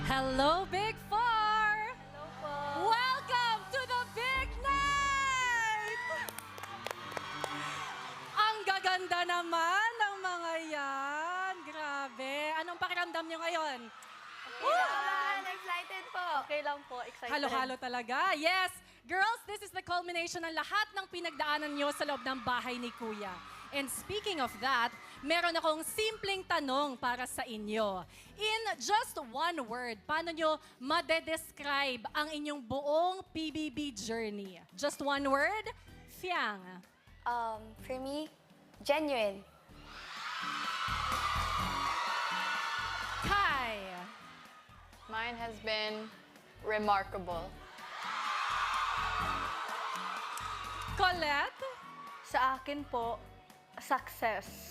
Hello, Big Four! Hello po. Welcome to the big night! Ang gaganda naman ng mga yan. Grabe. Anong pakiramdam nyo ngayon? Excited po. Okay lang po, excited. Halo-halo talaga. Yes! Girls, this is the culmination ng lahat ng pinagdaanan nyo sa loob ng bahay ni Kuya. And speaking of that, meron akong simpleng tanong para sa inyo. In just one word, paano nyo madedescribe ang inyong buong PBB journey? Just one word? Fiang. For me, genuine. Kai. Mine has been remarkable. Colette. Sa akin po, success.